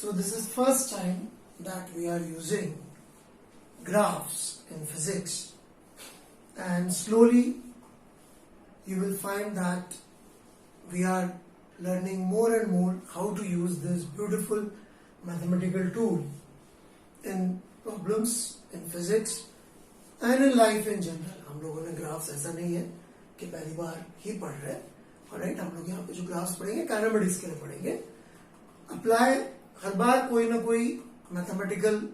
So this is first time that we are using graphs in physics, and slowly you will find that we are learning more and more how to use this beautiful mathematical tool in problems in physics and in life in general. हम लोगों ने graphs ऐसा नहीं है कि पहली बार ही पढ़ रहे हैं, ऑलराइट। हम लोग यहाँ पे जो ग्राफ्स पढ़ेंगे काइनेमेटिक्स के लिए पढ़ेंगे। अप्लाई हर बार कोई ना कोई मैथमेटिकल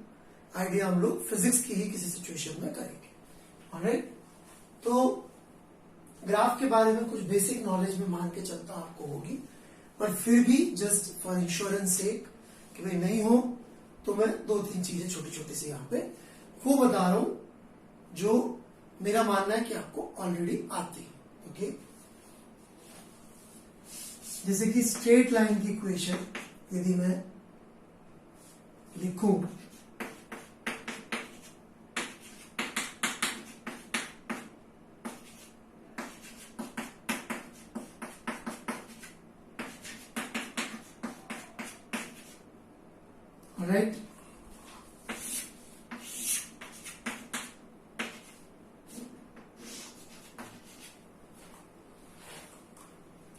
आइडिया हम लोग फिजिक्स की ही किसी सिचुएशन में करेंगे, ऑलराइट। तो ग्राफ के बारे में कुछ बेसिक नॉलेज में मान के चलता आपको होगी, पर फिर भी जस्ट फॉर इंश्योरेंस सेक कि भाई नहीं हो तो मैं दो तीन चीजें छोटी छोटी सी यहाँ पे वो बता रहा हूं जो मेरा मानना है कि आपको ऑलरेडी आती है। ओके, जैसे कि स्ट्रेट लाइन की इक्वेशन यदि मैं लिखूं राइट,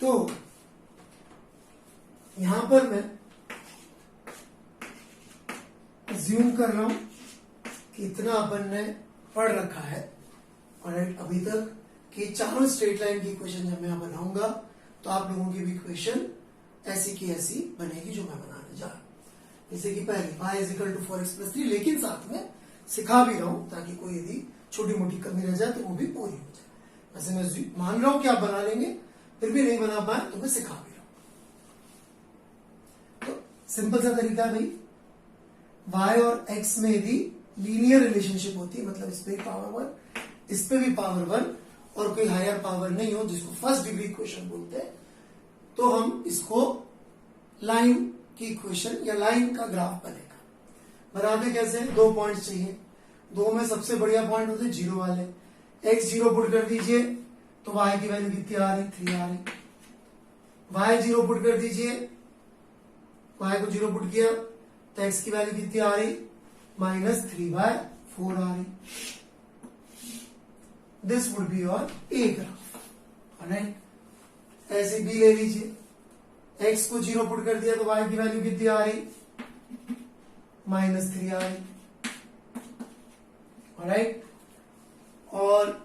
तो यहां पर मैं अज्यूम कर रहा हूं कि इतना अपन ने पढ़ रखा है, ऑलराइट, अभी तक कि चारों स्ट्रेट लाइन की इक्वेशन जब मैं बनाऊंगा तो आप लोगों की भी इक्वेशन ऐसी की ऐसी बनेगी जो मैं बनाने जा रहा हूं। जैसे कि पहली y is equal to 4x+3, लेकिन साथ में सिखा भी रहा हूं ताकि कोई यदि छोटी मोटी कमी रह जाए तो वो भी पूरी हो जाए। वैसे मैं मान रहा हूं कि आप बना लेंगे, फिर भी नहीं बना पाए तो मैं सिखा भी रहा हूं। तो सिंपल सा तरीका है भाई, y और x में यदि लीनियर रिलेशनशिप होती है, मतलब इस पे पावर 1 इस पे भी पावर 1 और कोई हायर पावर नहीं हो जिसको फर्स्ट डिग्री इक्वेशन बोलते हैं, तो हम इसको लाइन की इक्वेशन या लाइन का ग्राफ बनेगा। बनाते कैसे? दो पॉइंट्स चाहिए, दो में सबसे बढ़िया पॉइंट होते हैं जीरो वाले। x जीरो पुट कर दीजिए तो y की वैल्यू कितनी आ रही? 3 आ रही। y जीरो पुट कर दीजिए, y को जीरो पुट किया तो x की वैल्यू कितनी आ रही? -3/4 आ रही। This would be your a graph, alright. ऐसे b ले लीजिए, x को जीरो पुट कर दिया तो y की वैल्यू कितनी आ रही? -3 आ रही, ऑलराइट। और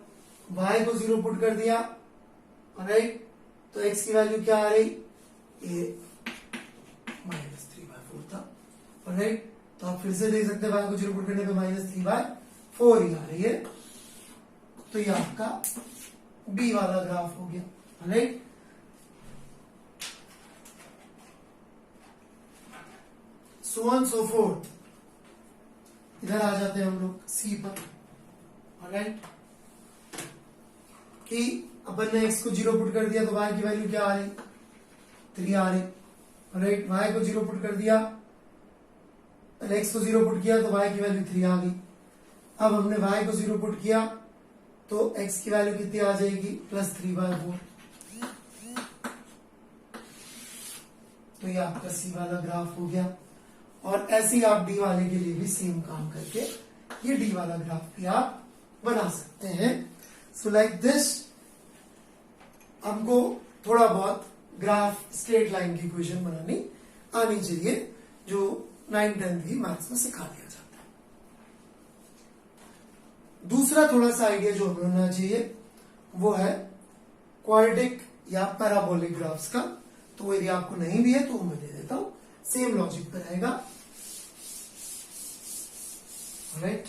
y को जीरो पुट कर दिया, ऑलराइट, तो x की वैल्यू क्या आ रही? ये -3/4 था, ऑलराइट। तो आप फिर से देख सकते हैं y को जीरो पुट करने पे -3/4 ही आ रही है। तो ये आपका b वाला ग्राफ हो गया, alright. so on so forth। इधर आ जाते हैं हम लोग C पर, ऑलराइट, कि अपन ने x को जीरो पुट कर दिया तो y की वैल्यू क्या आ रही? 3 आ रही, ऑलराइट। y को जीरो पुट कर दिया, x को जीरो पुट किया तो y की वैल्यू 3 आ गई। अब हमने y को जीरो पुट किया तो x की वैल्यू कितनी आ जाएगी? +3/4। तो ये आपका C वाला ग्राफ हो गया। और ऐसे ही आप डी वाले के लिए भी सेम काम करके ये डी वाला ग्राफ भी आप बना सकते हैं। सो लाइक दिस हमको थोड़ा बहुत ग्राफ स्ट्रेट लाइन की इक्वेशन बनानी आनी चाहिए, जो 9th-10th की मैथ्स में सिखा दिया जाता है। दूसरा थोड़ा सा आइडिया जो हमें होना चाहिए वो है क्वाड्रेटिक या पैराबोलिक ग्राफ्स का। तो यदि आपको नहीं भी है तो मैं दे देता हूं, सेम लॉजिक पे रहेगा, राइट।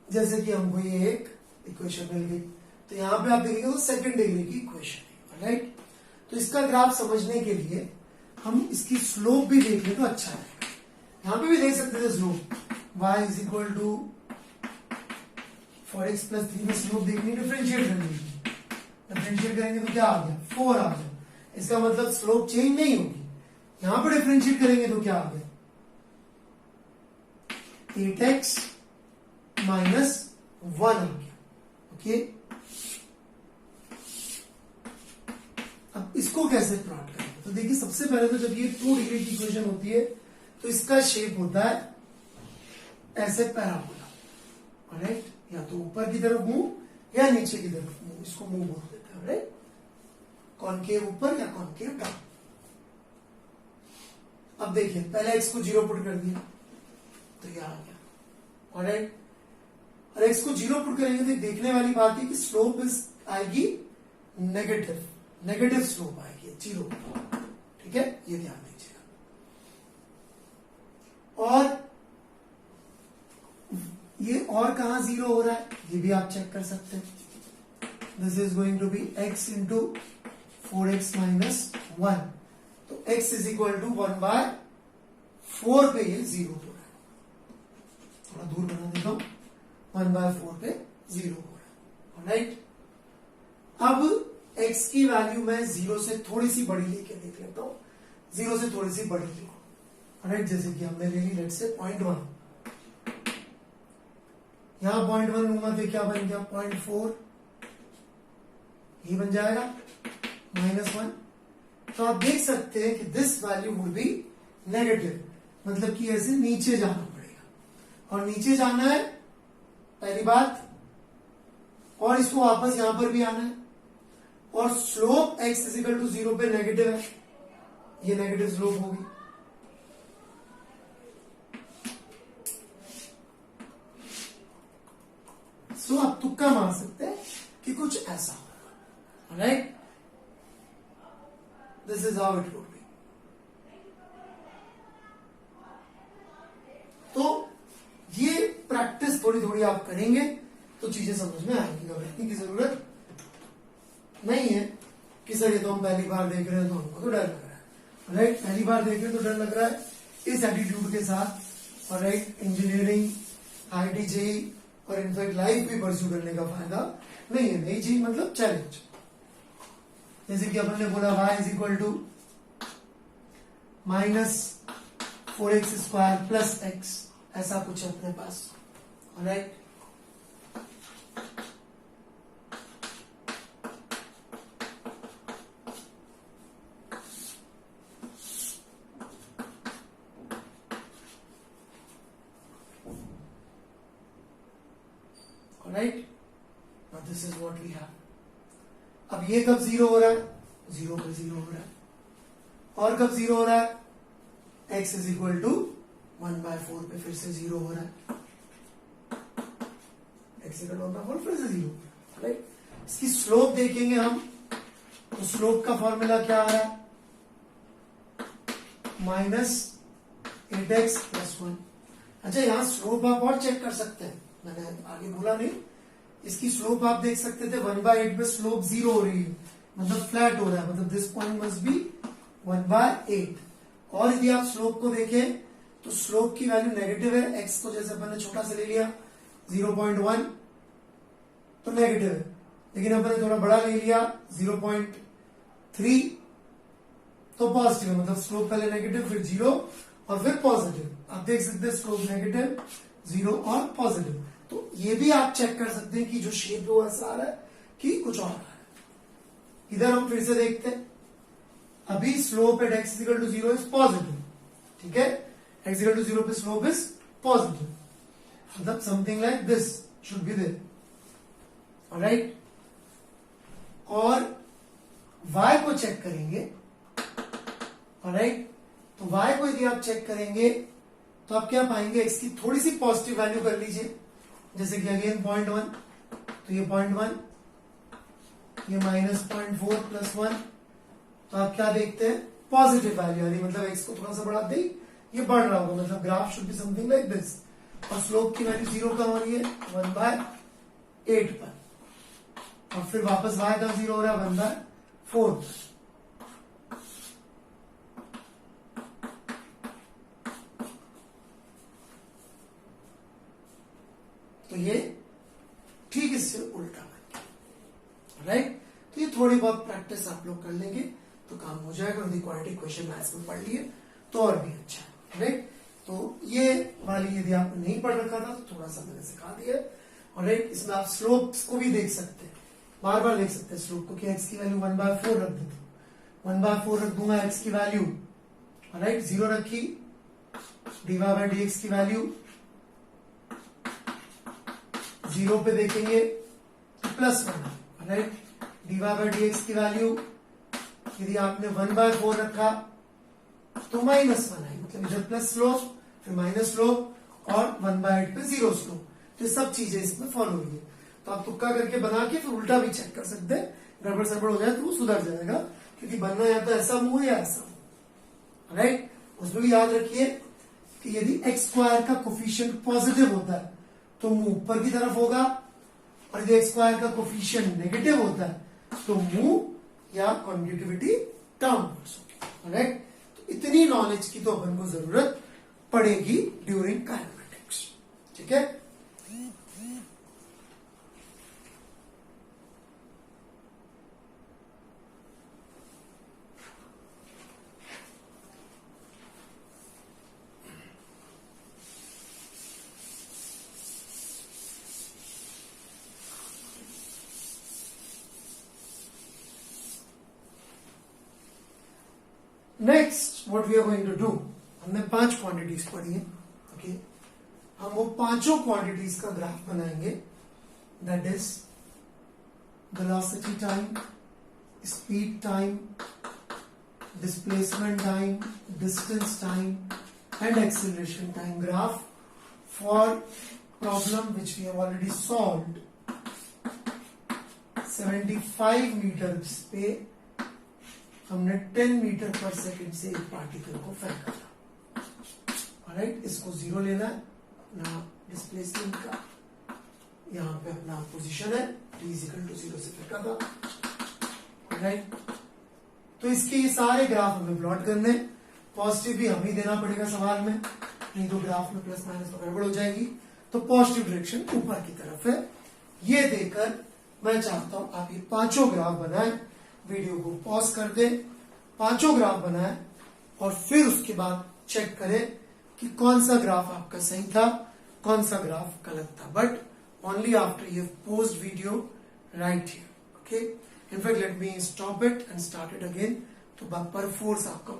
जैसे कि हमको ये एक इक्वेशन मिल गई, तो यहां पे आप देखेंगे तो सेकंड डिग्री की इक्वेशन है, राइट। तो इसका ग्राफ समझने के लिए हम इसकी स्लोप भी देख लें तो अच्छा है। यहां पे भी देख सकते थे slope y is equal to four x plus 3 में स्लोप देखनी, डिफरेंशिएट करनी। डिफरेंशिएट करेंगे तो क्या आ गया, 4 आ गया। इसका मतलब स्लोप चेंज नहीं होगी। यहां पर डिफरेंशिएट करेंगे तो क्या आ गया, 8x माइनस 1 आ गया। ओके, अब इसको कैसे प्लॉट करेंगे, तो देखिए सबसे पहले तो जब ये 2 डिग्री की इक्वेशन होती है तो इसका शेप होता है ऐसे पैराबोला, राइट, या तो ऊपर की तरफ मुंह या नीचे की तरफ मुंह, इसको मुंह बोल देते हैं, राइट, कॉनकेव ऊपर या कॉनकेव डाउन। अब देखिए पहले x को 0 पुट कर दिया तो ये आ गया, ऑलराइट। और x को 0 पुट करेंगे तो देखने वाली बात है कि स्लोप इस आएगी नेगेटिव, नेगेटिव स्लोप आएगी 0, ठीक है, ये ध्यान दीजिएगा। और ये और कहां 0 हो रहा है ये भी आप चेक कर सकते हैं। This is going to be x into 4x minus 1, तो x इज इक्वल टू 1/4 पे ये 0 हो रहा है। थोड़ा दूर बना देता हूं, 1/4 पे 0 हो रहा है, ऑलराइट। अब x की वैल्यू मैं 0 से थोड़ी सी बड़ी लेके देख लेता हूं, 0 से थोड़ी सी बड़ी लिखो, ऑलराइट। जैसे कि हमने ले ली लेट से 0.1, यहां 0.1 लूंगा तो क्या बन गया 0.4, ये बन जाएगा -1। तो आप देख सकते हैं कि this value would be negative, मतलब कि ऐसे नीचे जाना पड़ेगा, और नीचे जाना है पहली बात, और इसको वापस यहां पर भी आना है, और slope x is equal to 0 पे नेगेटिव है, ये नेगेटिव स्लोप होगी। सो आप तुक्का मार सकते हैं कि कुछ ऐसा होगा, alright. This is how it would be. तो ये प्रैक्टिस थोड़ी थोड़ी आप करेंगे तो चीजें समझ में आएंगी, घबराने की जरूरत नहीं है कि सर ये तो हम पहली बार देख रहे हैं तो हमको तो डर लग रहा है, राइट। पहली बार देख रहे हैं तो डर लग रहा है, इस एटीट्यूड के साथ, और राइट, इंजीनियरिंग, आईटी, जेई और इनफैक्ट लाइफ भी परस्यू करने का फायदा नहीं है। नहीं जी, मतलब चैलेंज, जैसे कि अपन ने बोला y is equal to -4x² plus x, ऐसा कुछ अपने पास, alright. Alright, now this is what we have. अब ये कब 0 हो रहा है, 0 पे 0 हो रहा है, और कब 0 हो रहा है, x इज इक्वल टू 1/4 पे फिर से 0 हो रहा है, x इक्वल 1/4 फिर से 0, राइट। इसकी स्लोप देखेंगे हम, तो स्लोप का फॉर्मूला क्या आ रहा है, -8x + 1। अच्छा, यहां स्लोप आप और चेक कर सकते हैं, मैंने आगे बोला नहीं, इसकी स्लोप आप देख सकते थे 1/8 पे स्लोप 0 हो रही है, मतलब फ्लैट हो रहा है, मतलब दिस पॉइंट मस्ट बी 1/8। और यदि आप स्लोप को देखें तो स्लोप की वैल्यू नेगेटिव है, x को जैसे अपन ने छोटा से ले लिया 0.1 तो नेगेटिव है, लेकिन अपन ने थोड़ा बड़ा ले लिया 0.3 तो पॉजिटिव है, मतलब स्लोप पहले नेगेटिव फिर 0 और फिर पॉजिटिव। आप देख सकते हैं स्लोप नेगेटिव, 0 और पॉजिटिव। तो ये भी आप चेक कर सकते हैं कि जो शेप वो ऐसा आ रहा है कि कुछ और आ रहा है। इधर हम फिर से देखते हैं, अभी slope at x equal to 0 is positive, ठीक है, x इक्वल टू 0 पे स्लोप इज पॉजिटिव, मतलब something like this should be there, alright. और y को चेक करेंगे, ऑलराइट, तो y को यदि आप चेक करेंगे तो आप क्या पाएंगे, x की थोड़ी सी पॉजिटिव वैल्यू कर लीजिए, जैसे कि अगेन 0.1, तो ये 0.1, ये -0.4 + 1, तो आप क्या देखते हैं, पॉजिटिव वैल्यू आ रही, मतलब x को थोड़ा सा बढ़ाते ही ये बढ़ रहा होगा, मतलब graph should be something like this. और स्लोप की वैल्यू 0 कहां हो रही है, 1/8 पर, और फिर वापस y का 0 हो रहा है 1/4 पर। तो ये ठीक इससे उल्टा बन गया। राइट, तो ये थोड़ी बहुत प्रैक्टिस आप लोग कर लेंगे तो काम हो जाएगा। यदि क्वाड्रेटिक इक्वेशन मैथ्स में पढ़ लिए तो और भी अच्छा है। राइट, तो ये वाली यदि आपने नहीं पढ़ रखा था तो थोड़ा सा मैंने सिखा दिया। और राइट, इसमें आप स्लोप्स को भी देख सकते हैं, बार बार देख सकते हैं स्लोप को, कि x की वैल्यू 1/4 रख देता हूं, 1/4 रख दूंगा x की वैल्यू। राइट, 0 रखी, dy/dx की वैल्यू 0 पे देखेंगे तो +1। राइट, dy/dx की वैल्यू यदि आपने 1/4 रखा तो -1 है, मतलब इधर प्लस स्लोप फिर माइनस स्लोप और 1/8 पे 0 स्लोप। तो ये सब चीजें इसमें फॉलो हुई है। तो आप तुक्का करके बना के फिर उल्टा भी चेक कर सकते हैं, गड़बड़ सड़बड़ हो जाए तो वो सुधर जाएगा, क्योंकि बनना या तो ऐसा मुंह है या ऐसा मुंह। राइट, उसमें भी याद रखिए कि यदि x² का कोफिशिएंट पॉजिटिव होता है तो मुंह ऊपर की तरफ होगा, और यदि x² का कोफिशिएंट नेगेटिव होता है तो मुंह या कॉन्जुगेटिविटी डाउनवर्ड्स होगी। राइट, तो इतनी नॉलेज की तो अपन को जरूरत पड़ेगी ड्यूरिंग काइनेमेटिक्स। ठीक है, next what we are going to do, हमने 5 क्वांटिटीज पढ़ी है। ओके, हम वो पांचों क्वांटिटीज का ग्राफ बनाएंगे, that is velocity time, speed time, displacement time, distance time and acceleration time graph for problem which we have already solved 75 meters पे हमने 10 मीटर पर सेकंड से एक पार्टिकल को फेंका था। राइट, इसको 0 लेना है, अपना डिस्प्लेसमेंट का यहां पे अपना पोजीशन है, t = 0 से फेंका था। राइट, तो इसके ये सारे ग्राफ हमें प्लॉट करने, पॉजिटिव भी हमें देना पड़ेगा सवाल में, नहीं तो ग्राफ में प्लस माइनस में गड़बड़ हो जाएगी। तो पॉजिटिव डायरेक्शन ऊपर की तरफ है। ये देकर मैं चाहता हूं आप ये पांचों ग्राफ बनाएं, वीडियो को पॉज कर दें, पांचों ग्राफ बनाएं और फिर उसके बाद चेक करें कि कौन सा ग्राफ आपका सही था, कौन सा ग्राफ गलत था। But only after you post video right here. Okay, in fact let me stop it and start it again. तो पर फोर्स आपका